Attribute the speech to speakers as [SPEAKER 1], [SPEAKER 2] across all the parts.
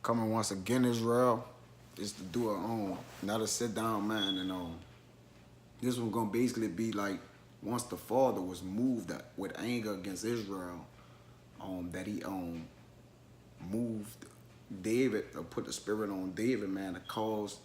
[SPEAKER 1] Coming once again, Israel, is to do another sit down, man, and this one's gonna basically be like once the Father was moved with anger against Israel, that he moved David, or put the spirit on David, man, to cause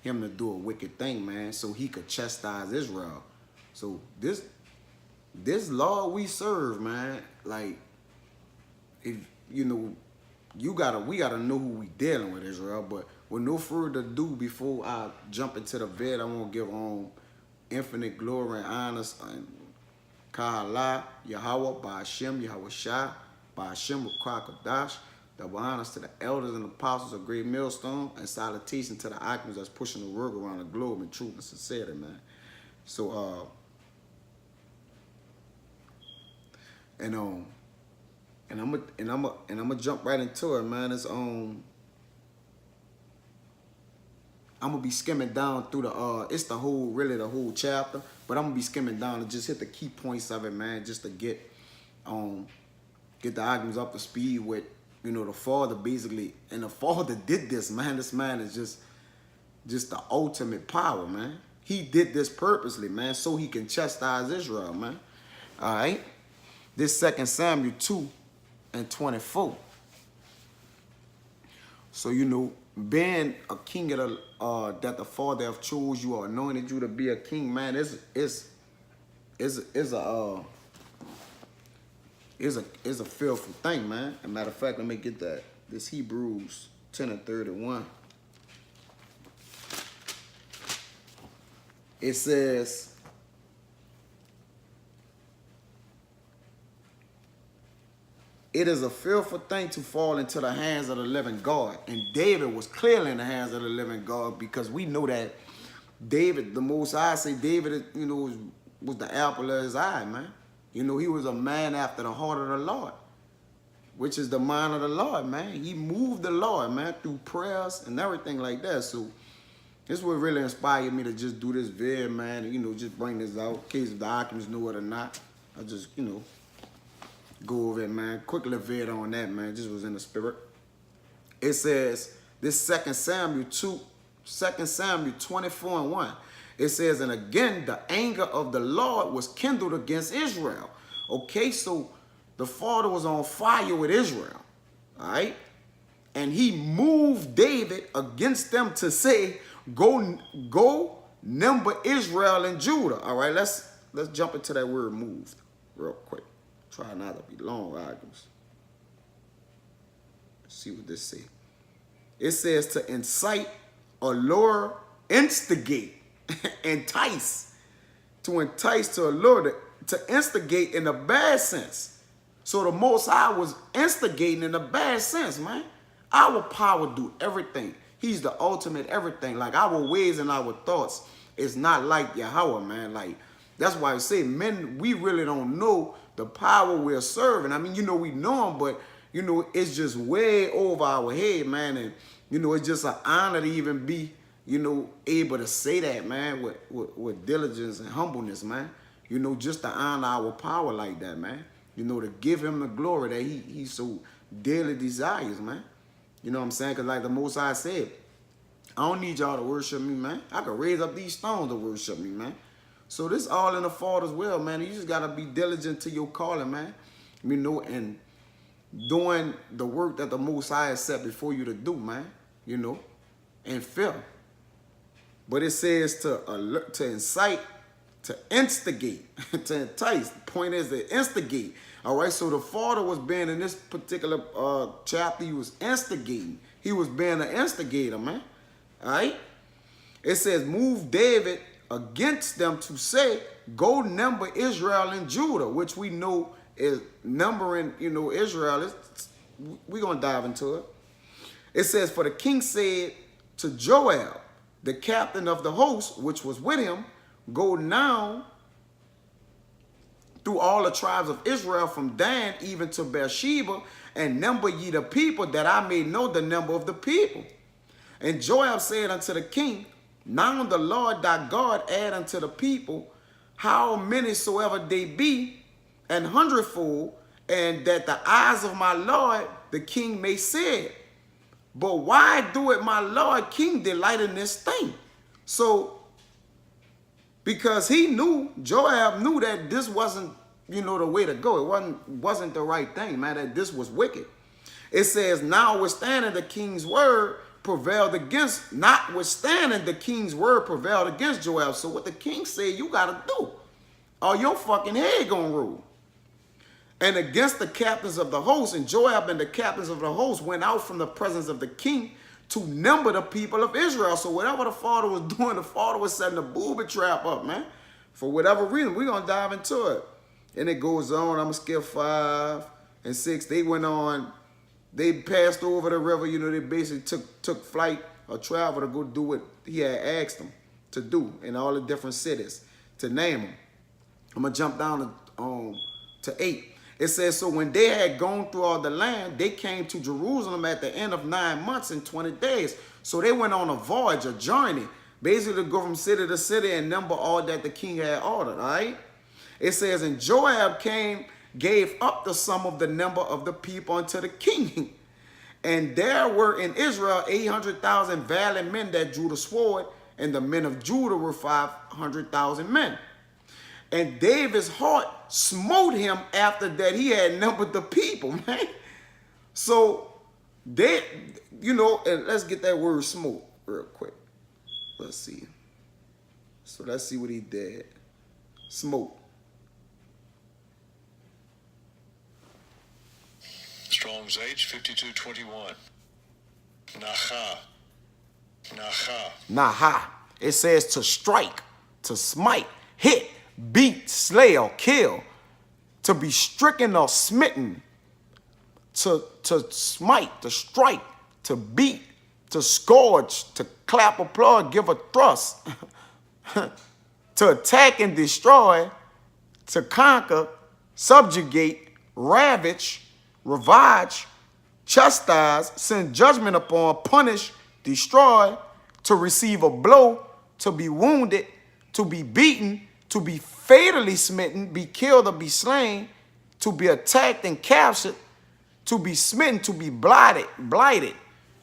[SPEAKER 1] him to do a wicked thing, man, so he could chastise Israel. So this Lord we serve, man, like, if we gotta know who we dealing with, Israel. But with no further ado, before I jump into the vid, I want to give infinite glory and honor and Ka'Allah, Yahweh, by Hashem, Yahweh Shai, by Hashem, Kwakadash. Double honors to the elders and apostles of Great Millstone, and salutation to the icons that's pushing the work around the globe in truth and sincerity, man. So, and I'm gonna jump right into it, man. It's I'm gonna be skimming down through it's the whole chapter, but I'm gonna be skimming down and just hit the key points of it, man, just to get the arguments up to speed with, the Father basically. And the Father did this, man. This man is just the ultimate power, man. He did this purposely, man, so he can chastise Israel, man. All right. This 2 Samuel 2:24. So, being a king of that the Father have chose you or anointed you to be a king, man, is a fearful thing, man. As a matter of fact, let me get that. This Hebrews 10:31. It says, it is a fearful thing to fall into the hands of the living God. And David was clearly in the hands of the living God, because we know that David, the Most High, say David, was the apple of his eye, man. He was a man after the heart of the Lord, which is the mind of the Lord, man. He moved the Lord, man, through prayers and everything like that. So this would really inspire me to just do this video, man, and, just bring this out in case the occupants know it or not. I just, go over it, man. Quickly vid on that, man. Just was in the spirit. It says, this 2 Samuel 24:1. It says, and again, the anger of the Lord was kindled against Israel. Okay, so the Father was on fire with Israel. All right. And he moved David against them to say, go number Israel and Judah. All right, let's jump into that word moved real quick. Try not to be long arguments. Let's see what this says. It says to incite, allure, instigate, entice. To entice, to allure, to instigate in the bad sense. So the Most High was instigating in the bad sense, man. Our power do everything. He's the ultimate everything. Like, our ways and our thoughts is not like Yahweh, man. Like, that's why I say, men, we really don't know the power we're serving. I mean, we know him, but, it's just way over our head, man. And, it's just an honor to even be, able to say that, man, with diligence and humbleness, man. Just to honor our power like that, man. To give him the glory that he so dearly desires, man. You know what I'm saying? Because like the Most High said, I don't need y'all to worship me, man. I can raise up these stones to worship me, man. So this all in the Father's will, man. You just got to be diligent to your calling, man. And doing the work that the Most High has set before you to do, man. And fear. But it says to incite, to instigate, to entice. The point is to instigate. All right, so the Father was being, in this particular chapter, he was instigating. He was being an instigator, man. All right? It says, move David against them to say, go number Israel and Judah, which we know is numbering, Israel. We're going to dive into it. It says, for the king said to Joab, the captain of the host, which was with him, go now through all the tribes of Israel from Dan even to Beersheba, and number ye the people, that I may know the number of the people. And Joab said unto the king, now the Lord thy God add unto the people how many soever they be, an hundredfold, and that the eyes of my Lord the king may see it. But why do it, my Lord King, delight in this thing? So, because he knew, Joab knew that this wasn't, you know, the way to go. It wasn't the right thing, man, that this was wicked. It says, notwithstanding the king's word prevailed against Joab. So what the king said, you got to do, or your fucking head gonna rule. And against the captains of the host, and Joab and the captains of the host went out from the presence of the king to number the people of Israel. So whatever the father was doing, the father was setting a booby trap up, man. For whatever reason, we're going to dive into it. And it goes on. I'm going to skip 5 and 6. They went on. They passed over the river. You know, they basically took flight or travel to go do what he had asked them to do in all the different cities, to name them. I'm going to jump down to 8. It says, so when they had gone through all the land, they came to Jerusalem at the end of 9 months and 20 days. So they went on a voyage, a journey, basically to go from city to city and number all that the king had ordered, all right? It says, and Joab gave up the sum of the number of the people unto the king. And there were in Israel 800,000 valiant men that drew the sword, and the men of Judah were 500,000 men. And David's heart smote him after that he had numbered the people, man. So, they, you know, and let's get that word smote real quick. Let's see. So, let's see what he did. Smote.
[SPEAKER 2] Strong's H, 5221. Naha. Naha.
[SPEAKER 1] Naha. It says to strike, to smite, hit, beat, slay, or kill, to be stricken or smitten, to smite, to strike, to beat, to scourge, to clap applaud, give a thrust, to attack and destroy, to conquer, subjugate, ravage, ravage, chastise, send judgment upon, punish, destroy, to receive a blow, to be wounded, to be beaten, to be fatally smitten, be killed or be slain, to be attacked and captured, to be smitten, to be blighted.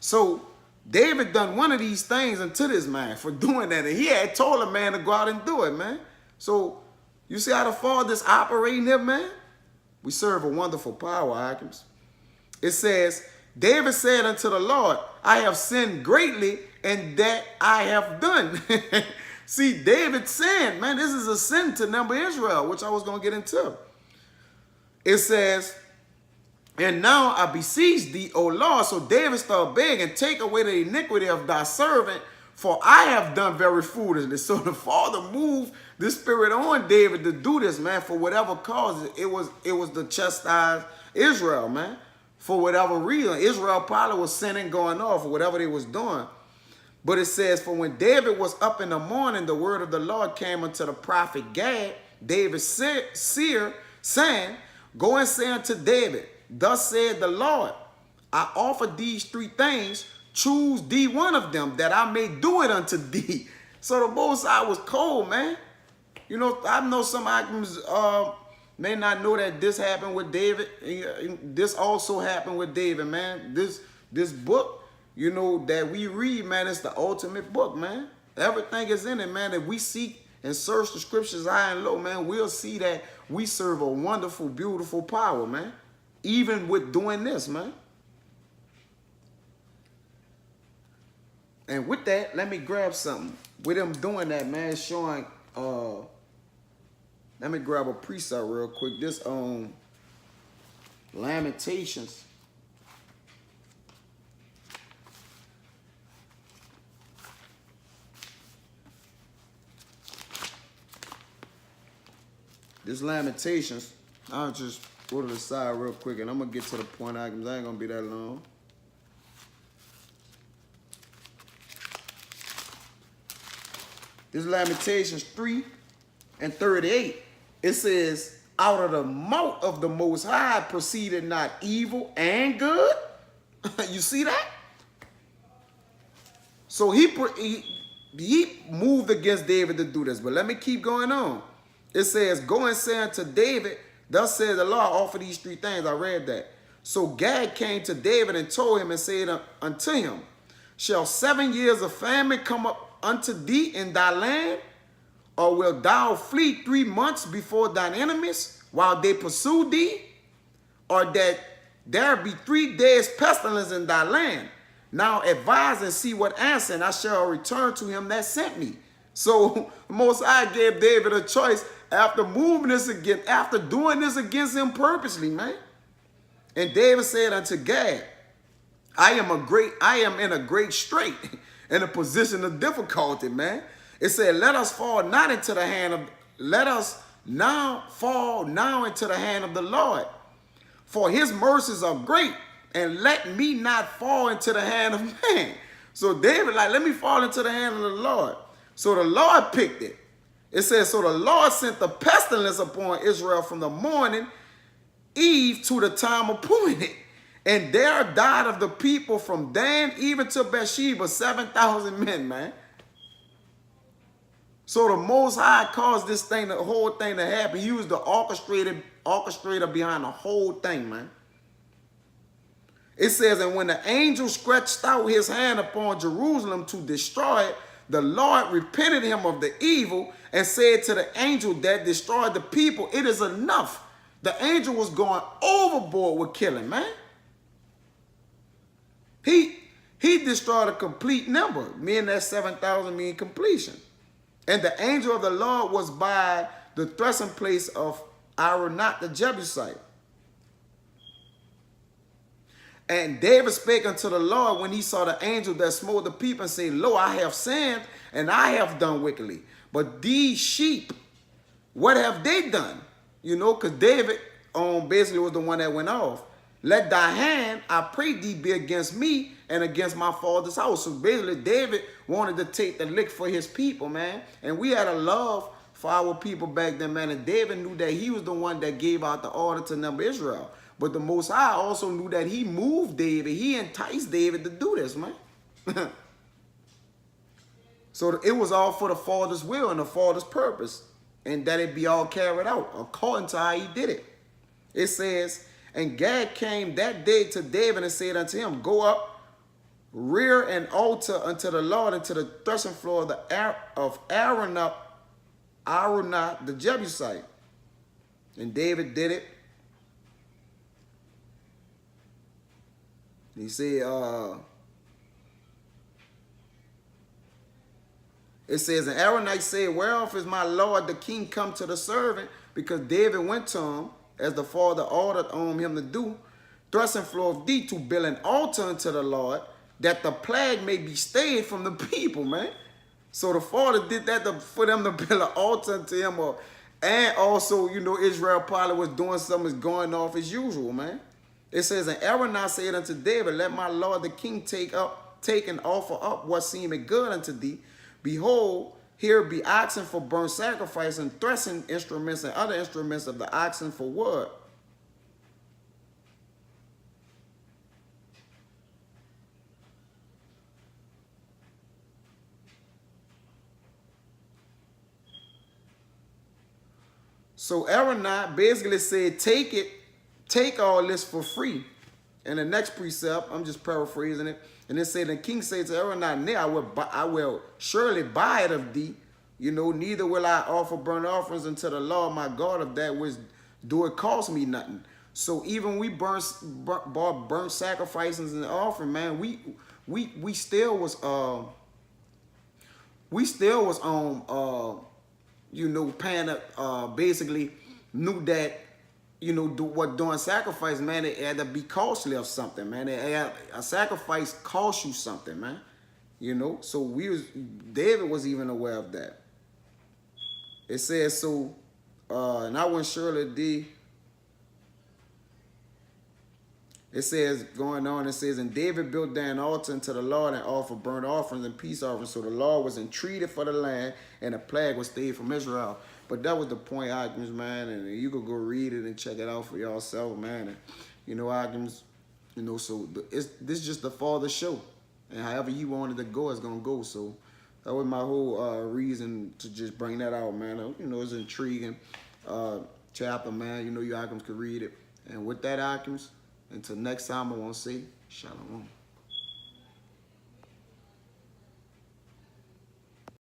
[SPEAKER 1] So David done one of these things unto this man for doing that. And he had told a man to go out and do it, man. So you see how the Father's operating here, man? We serve a wonderful power, Hawkins. It says, David said unto the Lord, I have sinned greatly, and that I have done. See, David sinned, man. This is a sin to number Israel, which I was going to get into. It says, and now I beseech thee, O Lord. So David started begging, take away the iniquity of thy servant, for I have done very foolishly. So the Father moved the Spirit on David to do this, man, for whatever cause. It was to chastise Israel, man, for whatever reason. Israel probably was sinning, going off, or whatever they was doing. But it says, for when David was up in the morning, the word of the Lord came unto the prophet Gad, David's seer, saying, go and say unto David, thus said the Lord, I offer these 3 things, choose thee one of them, that I may do it unto thee. So the Most High was cold, man. You know, I know some items may not know that this happened with David. This also happened with David, man. This book, you know, that we read, man, it's the ultimate book, man. Everything is in it, man. If we seek and search the scriptures high and low, man, we'll see that we serve a wonderful, beautiful power, man. Even with doing this, man. And with that, let me grab something. With them doing that, man, showing, let me grab a precept real quick. This, Lamentations. This Lamentations, I'll just go to the side real quick, and I'm going to get to the point. I ain't going to be that long. This Lamentations 3 and 38. It says, out of the mouth of the Most High proceeded not evil and good. You see that? So he moved against David to do this. But let me keep going on. It says, go and say unto David, thus says the Lord, offer these 3 things. I read that. So Gad came to David and told him and said unto him, shall 7 years of famine come up unto thee in thy land? Or wilt thou flee 3 months before thine enemies while they pursue thee? Or that there be 3 days pestilence in thy land? Now advise and see what answer, and I shall return to him that sent me. So Most High gave David a choice after moving this against, after doing this against him purposely, man. And David said unto Gad, I am in a great strait, in a position of difficulty, man. It said, let us now fall into the hand of the Lord, for his mercies are great, and let me not fall into the hand of man. So David, like, let me fall into the hand of the Lord. So the Lord picked it. It says, so the Lord sent the pestilence upon Israel from the morning eve to the time appointed. And there died of the people from Dan even to Beersheba 7,000 men, man. So the Most High caused this thing, the whole thing to happen. He was the orchestrator behind the whole thing, man. It says, and when the angel stretched out his hand upon Jerusalem to destroy it, the Lord repented him of the evil and said to the angel that destroyed the people, it is enough. The angel was going overboard with killing, man. He destroyed a complete number, meaning that 7,000 mean completion. And the angel of the Lord was by the threshing place of Aronot the Jebusite. And David spake unto the Lord when he saw the angel that smote the people and said, lo, I have sinned and I have done wickedly. But these sheep, what have they done? You know, because David basically was the one that went off. Let thy hand, I pray thee, be against me and against my father's house. So basically David wanted to take the lick for his people, man. And we had a love for our people back then, man. And David knew that he was the one that gave out the order to number Israel. But the Most High also knew that he moved David. He enticed David to do this, man. So it was all for the Father's will and the Father's purpose. And that it be all carried out according to how he did it. It says, and Gad came that day to David and said unto him, go up, rear an altar unto the Lord into the threshing floor of Aronot the Jebusite. And David did it. He said, it says, and Aronite said, whereof is my lord the king come to the servant? Because David went to him, as the father ordered on him to do, threshing floor of thee, to build an altar unto the Lord, that the plague may be stayed from the people, man. So the father did that for them to build an altar unto him. And also, you know, Israel probably was doing something going off as usual, man. It says, and Aronah said unto David, let my lord the king take and offer up what seemeth good unto thee. Behold, here be oxen for burnt sacrifice and threshing instruments and other instruments of the oxen for wood. So Aronah basically said, take all this for free. And the next precept, I'm just paraphrasing it. And it said, the king said to Aronah, nay, I will surely buy it of thee. You know, neither will I offer burnt offerings unto the Lord my God of that which do it cost me nothing. So even we bought burnt sacrifices and offering, man, we still was on you know, paying basically knew that, you know, doing sacrifice, man, it had to be costly of something, man. A sacrifice costs you something, man. You know, so David was even aware of that. It says, so, and I wouldn't surely thee. It says, going on, it says, and David built there an altar unto the Lord and offered burnt offerings and peace offerings. So the Lord was entreated for the land, and the plague was stayed from Israel. But that was the point, arguments, man, and you could go read it and check it out for yourself, man. And, you know, arguments, you know, so this is just the Father's show. And however he wanted to go, it's going to go. So that was my whole reason to just bring that out, man. You know, it's an intriguing chapter, man. You know, you arguments could read it. And with that, arguments, Until next time, I want to say shalom.